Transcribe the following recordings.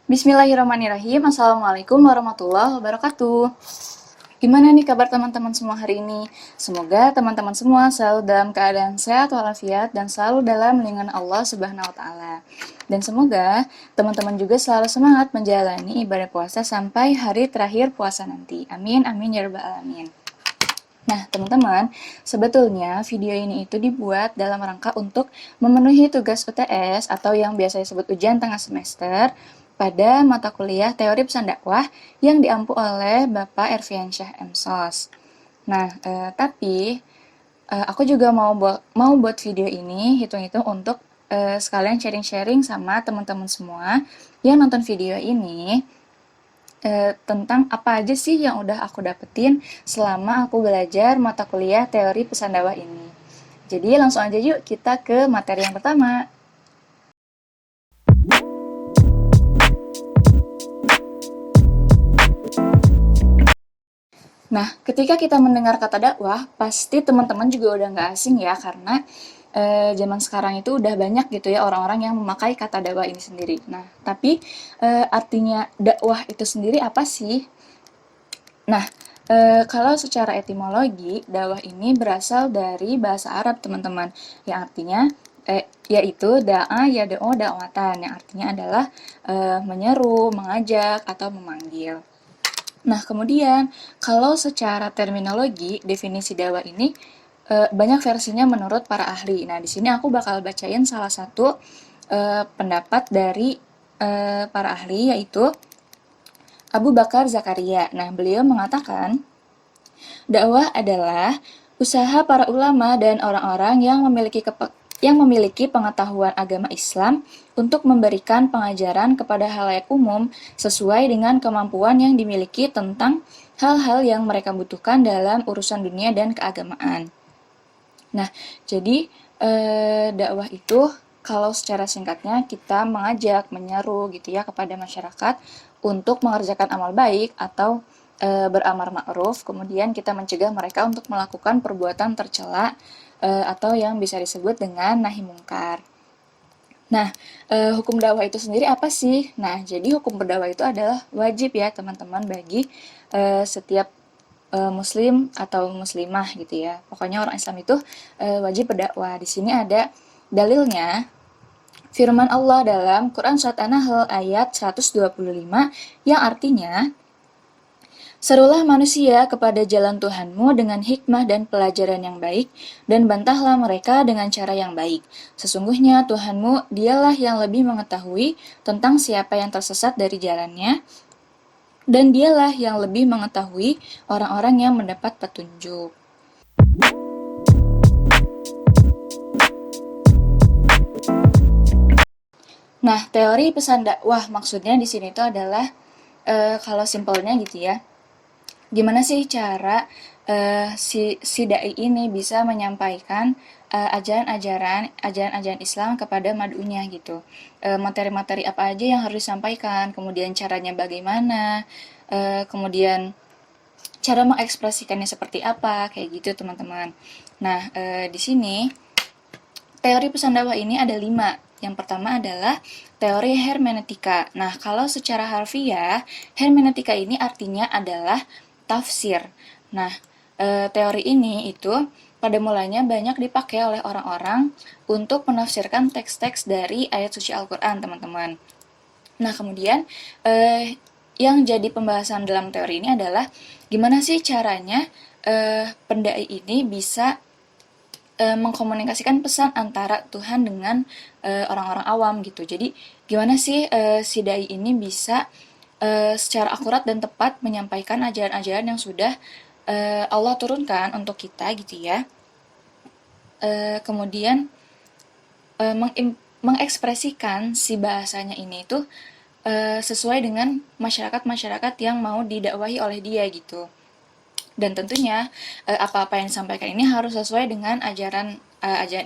Bismillahirrahmanirrahim. Assalamualaikum warahmatullahi wabarakatuh. Gimana nih kabar teman-teman semua hari ini? Semoga teman-teman semua selalu dalam keadaan sehat walafiat dan selalu dalam lindungan Allah Subhanahu wa taala. Dan semoga teman-teman juga selalu semangat menjalani ibadah puasa sampai hari terakhir puasa nanti. Amin amin ya rabbal alamin. Nah, teman-teman, sebetulnya video ini itu dibuat dalam rangka untuk memenuhi tugas UTS atau yang biasa disebut ujian tengah semester pada mata kuliah Teori Pesan Dakwah yang diampu oleh Bapak Erfiansyah MSos. Nah, aku juga mau buat video ini hitung-hitung untuk sekalian sharing-sharing sama teman-teman semua yang nonton video ini tentang apa aja sih yang udah aku dapetin selama aku belajar mata kuliah teori pesan dakwah ini. Jadi langsung aja yuk kita ke materi yang pertama. Nah, ketika kita mendengar kata dakwah, pasti teman-teman juga udah nggak asing ya, karena zaman sekarang itu udah banyak gitu ya orang-orang yang memakai kata dakwah ini sendiri. Nah, tapi artinya dakwah itu sendiri apa sih? Nah, kalau secara etimologi, dakwah ini berasal dari bahasa Arab, teman-teman, yang artinya yaitu da'a yad'u da'watan, yang artinya adalah menyeru, mengajak, atau memanggil. Nah, kemudian kalau secara terminologi, definisi dakwah ini banyak versinya menurut para ahli. Nah, di sini aku bakal bacain salah satu pendapat dari para ahli, yaitu Abu Bakar Zakaria. Nah, beliau mengatakan, dakwah adalah usaha para ulama dan orang-orang yang memiliki pengetahuan agama Islam untuk memberikan pengajaran kepada halayak umum sesuai dengan kemampuan yang dimiliki tentang hal-hal yang mereka butuhkan dalam urusan dunia dan keagamaan. Nah, jadi dakwah itu kalau secara singkatnya kita mengajak, menyeru gitu ya kepada masyarakat untuk mengerjakan amal baik atau beramar ma'ruf, kemudian kita mencegah mereka untuk melakukan perbuatan tercela atau yang bisa disebut dengan nahi mungkar. Nah, hukum dakwah itu sendiri apa sih? Nah, jadi hukum berdakwah itu adalah wajib ya teman-teman bagi setiap muslim atau muslimah gitu ya. Pokoknya orang Islam itu wajib berdakwah. Di sini ada dalilnya, firman Allah dalam Quran Surat An-Nahl ayat 125 yang artinya, serulah manusia kepada jalan Tuhanmu dengan hikmah dan pelajaran yang baik, dan bantahlah mereka dengan cara yang baik. Sesungguhnya Tuhanmu dialah yang lebih mengetahui tentang siapa yang tersesat dari jalannya, dan dialah yang lebih mengetahui orang-orang yang mendapat petunjuk. Nah, teori pesan dakwah maksudnya di sini itu adalah kalau simpelnya gitu ya, gimana sih cara si dai ini bisa menyampaikan ajaran-ajaran Islam kepada madunya gitu. Materi-materi apa aja yang harus disampaikan, kemudian caranya bagaimana, kemudian cara mengekspresikannya seperti apa, kayak gitu teman-teman. Nah, di sini teori pesan dakwah ini ada 5. Yang pertama adalah teori hermeneutika. Nah, kalau secara harfiah, hermeneutika ini artinya adalah tafsir. Nah, teori ini itu pada mulanya banyak dipakai oleh orang-orang untuk menafsirkan teks-teks dari ayat suci Al-Quran, teman-teman. Nah, kemudian yang jadi pembahasan dalam teori ini adalah gimana sih caranya pendai ini bisa mengkomunikasikan pesan antara Tuhan dengan orang-orang awam gitu. Jadi gimana sih si dai ini bisa secara akurat dan tepat menyampaikan ajaran-ajaran yang sudah Allah turunkan untuk kita gitu ya. Kemudian mengekspresikan si bahasanya ini itu sesuai dengan masyarakat-masyarakat yang mau didakwahi oleh dia gitu. Dan tentunya apa-apa yang disampaikan ini harus sesuai dengan ajaran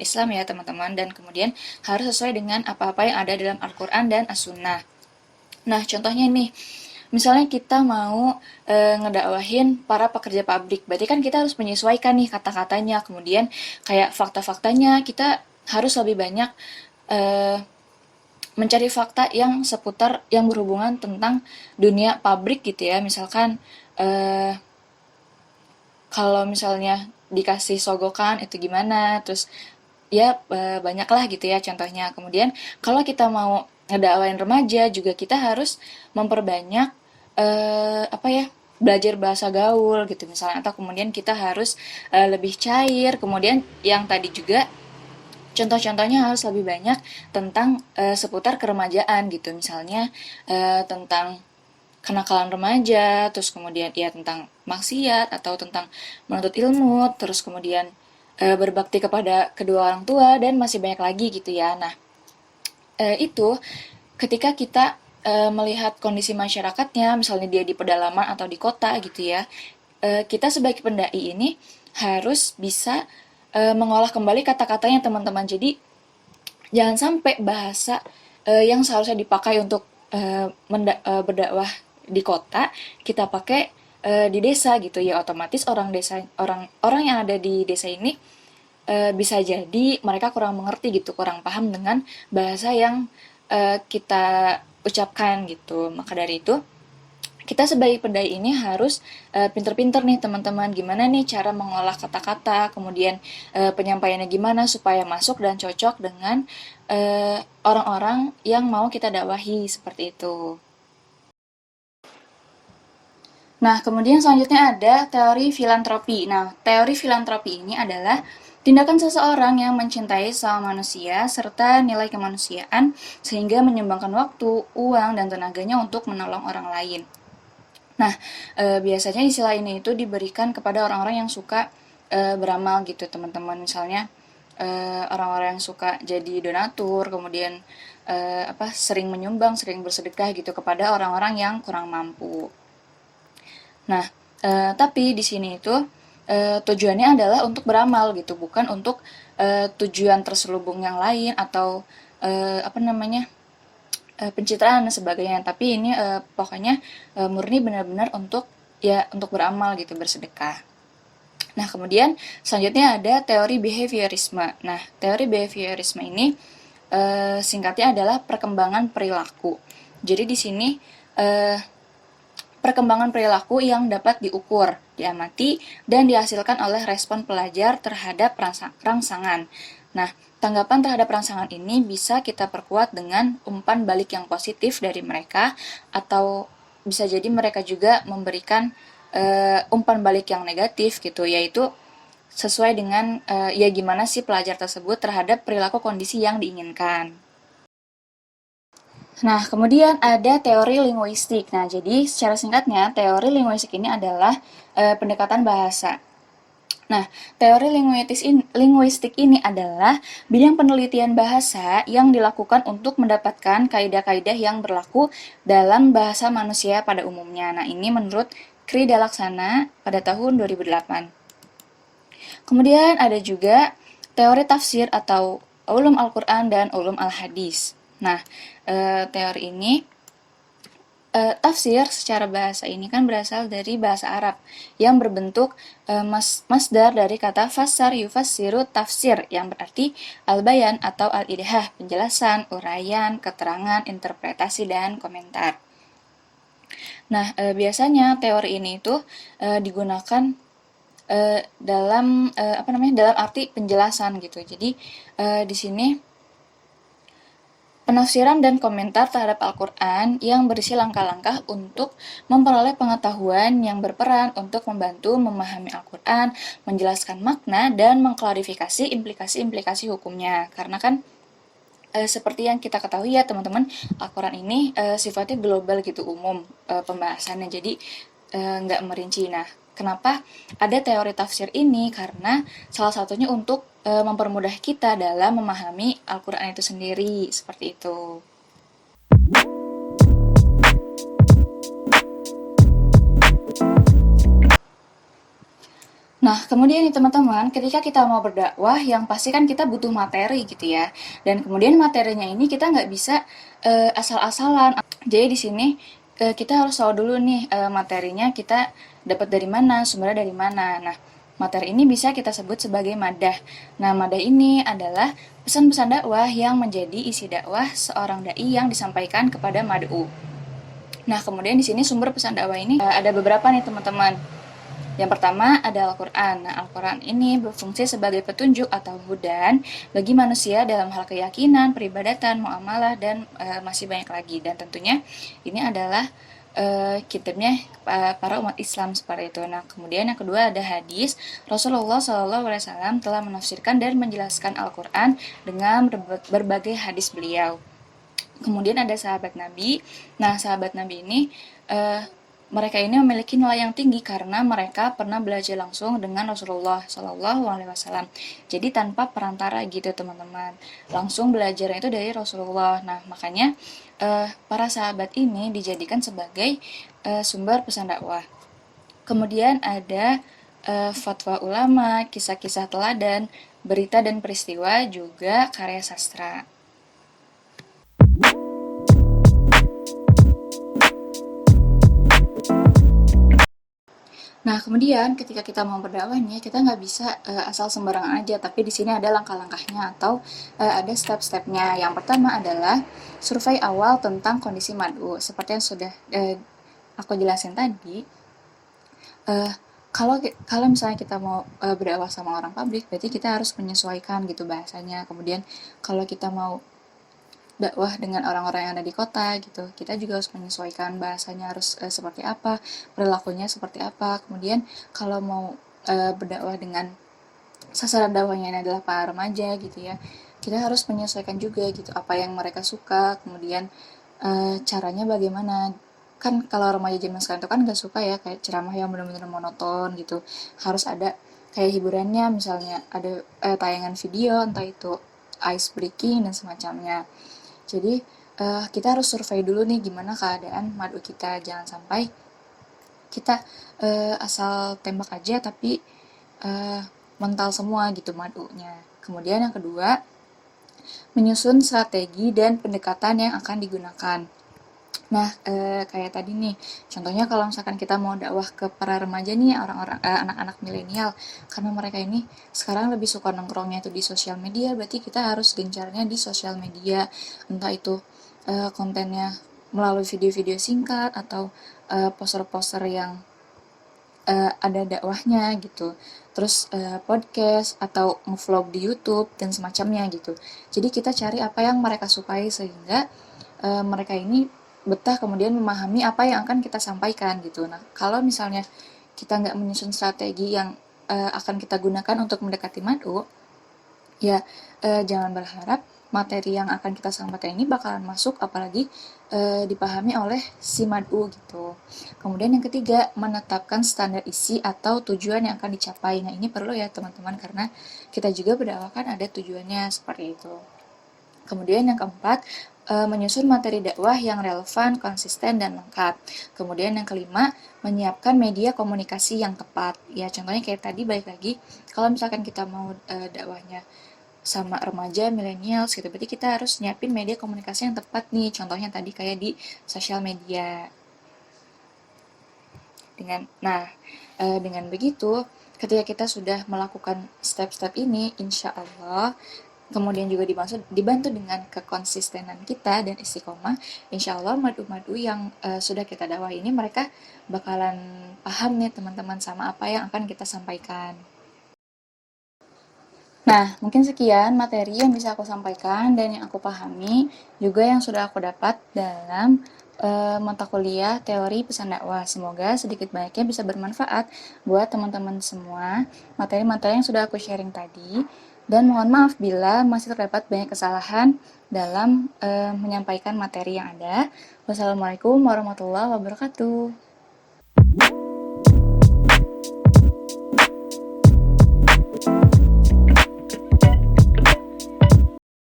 Islam ya teman-teman, dan kemudian harus sesuai dengan apa-apa yang ada dalam Al-Quran dan As-Sunnah. Nah, contohnya nih, misalnya kita mau ngedakwahin para pekerja pabrik, berarti kan kita harus menyesuaikan nih kata-katanya, kemudian kayak fakta-faktanya kita harus lebih banyak eh, mencari fakta yang seputar yang berhubungan tentang dunia pabrik gitu ya. Misalkan eh, kalau misalnya dikasih sogokan itu gimana, terus ya banyak lah gitu ya contohnya. Kemudian kalau kita mau ngedakwain remaja juga kita harus memperbanyak apa ya, belajar bahasa gaul gitu misalnya, atau kemudian kita harus lebih cair. Kemudian yang tadi juga contoh-contohnya harus lebih banyak tentang seputar keremajaan gitu, misalnya tentang kenakalan remaja, terus kemudian ya tentang maksiat atau tentang menuntut ilmu, terus kemudian berbakti kepada kedua orang tua, dan masih banyak lagi gitu ya. Nah, itu ketika kita melihat kondisi masyarakatnya, misalnya dia di pedalaman atau di kota gitu ya, kita sebagai pendai ini harus bisa mengolah kembali kata-katanya teman-teman. Jadi jangan sampai bahasa yang seharusnya dipakai untuk berdakwah di kota kita pakai di desa gitu ya. Otomatis orang yang ada di desa ini bisa jadi mereka kurang mengerti gitu, kurang paham dengan bahasa yang kita ucapkan gitu. Maka dari itu kita sebagai pendai ini harus pinter-pinter nih teman-teman, gimana nih cara mengolah kata-kata, kemudian penyampaiannya gimana supaya masuk dan cocok dengan orang-orang yang mau kita dakwahi seperti itu. Nah, kemudian selanjutnya ada teori filantropi. Nah, teori filantropi ini adalah tindakan seseorang yang mencintai sesama manusia serta nilai kemanusiaan sehingga menyumbangkan waktu, uang, dan tenaganya untuk menolong orang lain. Nah, biasanya istilah ini itu diberikan kepada orang-orang yang suka beramal gitu, teman-teman. Misalnya orang-orang yang suka jadi donatur, kemudian sering menyumbang, sering bersedekah gitu kepada orang-orang yang kurang mampu. Nah, tapi di sini itu tujuannya adalah untuk beramal gitu, bukan untuk tujuan terselubung yang lain atau apa namanya, pencitraan dan sebagainya. Tapi ini pokoknya murni benar-benar untuk ya untuk beramal gitu, bersedekah. Nah, kemudian selanjutnya ada teori behaviorisme. Nah, teori behaviorisme ini singkatnya adalah perkembangan perilaku. Jadi di sini eh, perkembangan perilaku yang dapat diukur, diamati, dan dihasilkan oleh respon pelajar terhadap rangsangan. Nah, tanggapan terhadap rangsangan ini bisa kita perkuat dengan umpan balik yang positif dari mereka, atau bisa jadi mereka juga memberikan umpan balik yang negatif gitu, yaitu sesuai dengan ya gimana sih pelajar tersebut terhadap perilaku kondisi yang diinginkan. Nah, kemudian ada teori linguistik. Nah, jadi secara singkatnya, teori linguistik ini adalah pendekatan bahasa. Nah, teori linguistik ini adalah bidang penelitian bahasa yang dilakukan untuk mendapatkan kaidah-kaidah yang berlaku dalam bahasa manusia pada umumnya. Nah, ini menurut Kri Dalaksana pada tahun 2008. Kemudian ada juga teori tafsir atau ulum Al-Quran dan ulum Al-Hadis. Nah, teori ini tafsir secara bahasa ini kan berasal dari bahasa Arab yang berbentuk masdar dari kata fassar yufassiru tafsir yang berarti al-bayan atau al-idhah, penjelasan, uraian, keterangan, interpretasi, dan komentar. Nah, biasanya teori ini itu digunakan dalam arti penjelasan gitu. Jadi di sini penafsiran dan komentar terhadap Al-Quran yang berisi langkah-langkah untuk memperoleh pengetahuan yang berperan untuk membantu memahami Al-Quran, menjelaskan makna, dan mengklarifikasi implikasi-implikasi hukumnya. Karena kan seperti yang kita ketahui ya teman-teman, Al-Quran ini sifatnya global gitu, umum pembahasannya, jadi nggak merinci. Nah, kenapa ada teori tafsir ini? Karena salah satunya untuk mempermudah kita dalam memahami Al-Quran itu sendiri, seperti itu. Nah, kemudian nih teman-teman, ketika kita mau berdakwah, yang pasti kan kita butuh materi gitu ya. Dan kemudian materinya ini kita nggak bisa asal-asalan. Jadi di sini kita harus tahu dulu nih materinya kita dapat dari mana, sumbernya dari mana. Nah, Materi ini bisa kita sebut sebagai madah. Nah, madah ini adalah pesan-pesan dakwah yang menjadi isi dakwah seorang dai yang disampaikan kepada mad'u. Nah, kemudian di sini sumber pesan dakwah ini ada beberapa nih teman-teman. Yang pertama ada Al-Quran. Nah, Al-Quran ini berfungsi sebagai petunjuk atau hudan bagi manusia dalam hal keyakinan, peribadatan, muamalah, dan masih banyak lagi. Dan tentunya ini adalah kitabnya para umat Islam seperti itu. Nah, kemudian yang kedua ada hadis. Rasulullah SAW telah menafsirkan dan menjelaskan Al-Quran dengan berbagai hadis beliau. Kemudian ada sahabat Nabi. Nah, sahabat Nabi ini uh, mereka ini memiliki nilai yang tinggi karena mereka pernah belajar langsung dengan Rasulullah Shallallahu Alaihi Wasallam. Jadi tanpa perantara gitu teman-teman, langsung belajar itu dari Rasulullah. Nah, makanya para sahabat ini dijadikan sebagai sumber pesan dakwah. Kemudian ada fatwa ulama, kisah-kisah teladan, berita dan peristiwa, juga karya sastra. Nah, kemudian ketika kita mau berdakwah nih, kita nggak bisa asal sembarangan aja, tapi di sini ada langkah-langkahnya atau ada step-stepnya. Yang pertama adalah survei awal tentang kondisi mad'u. Seperti yang sudah aku jelasin tadi, uh, kalau misalnya kita mau berdakwah sama orang publik, berarti kita harus menyesuaikan gitu bahasanya. Kemudian kalau kita mau dakwah dengan orang-orang yang ada di kota gitu, kita juga harus menyesuaikan bahasanya harus seperti apa, perilakunya seperti apa. Kemudian kalau mau berdakwah dengan sasaran dakwahnya ini adalah para remaja gitu ya, kita harus menyesuaikan juga gitu apa yang mereka suka. Kemudian caranya bagaimana, kan kalau remaja zaman sekarang itu kan gak suka ya kayak ceramah yang benar-benar monoton gitu, harus ada kayak hiburannya, misalnya ada tayangan video, entah itu ice breaking dan semacamnya. Jadi kita harus survei dulu nih gimana keadaan madu kita, jangan sampai kita asal tembak aja tapi mental semua gitu madunya. Kemudian yang kedua, menyusun strategi dan pendekatan yang akan digunakan. Nah, kayak tadi nih, contohnya kalau misalkan kita mau dakwah ke para remaja nih, orang-orang anak-anak milenial, karena mereka ini sekarang lebih suka nongkrongnya itu di sosial media, berarti kita harus gencarnya di sosial media, entah itu kontennya melalui video-video singkat atau poster-poster yang ada dakwahnya gitu, terus podcast atau ngevlog di YouTube dan semacamnya gitu. Jadi kita cari apa yang mereka sukai sehingga mereka ini betah kemudian memahami apa yang akan kita sampaikan gitu. Nah, kalau misalnya kita nggak menyusun strategi yang akan kita gunakan untuk mendekati mad'u, ya jangan berharap materi yang akan kita sampaikan ini bakalan masuk, apalagi dipahami oleh si mad'u gitu. Kemudian yang ketiga, menetapkan standar isi atau tujuan yang akan dicapai. Nah, ini perlu ya teman-teman, karena kita juga berdakwah kan ada tujuannya seperti itu. Kemudian yang keempat, menyusun materi dakwah yang relevan, konsisten, dan lengkap. Kemudian yang kelima, menyiapkan media komunikasi yang tepat. Ya, contohnya kayak tadi balik lagi, kalau misalkan kita mau dakwahnya sama remaja, milenials gitu, berarti kita harus nyiapin media komunikasi yang tepat nih. Contohnya tadi kayak di sosial media. Dengan begitu, ketika kita sudah melakukan step-step ini, insya Allah, kemudian juga dibantu dengan kekonsistenan kita dan istiqomah, insya Allah madu-madu yang sudah kita dakwah ini mereka bakalan paham nih teman-teman sama apa yang akan kita sampaikan. Nah, mungkin sekian materi yang bisa aku sampaikan dan yang aku pahami, juga yang sudah aku dapat dalam mata kuliah teori pesan dakwah. Semoga sedikit banyaknya bisa bermanfaat buat teman-teman semua materi-materi yang sudah aku sharing tadi. Dan mohon maaf bila masih terdapat banyak kesalahan dalam menyampaikan materi yang ada. Wassalamualaikum warahmatullahi wabarakatuh.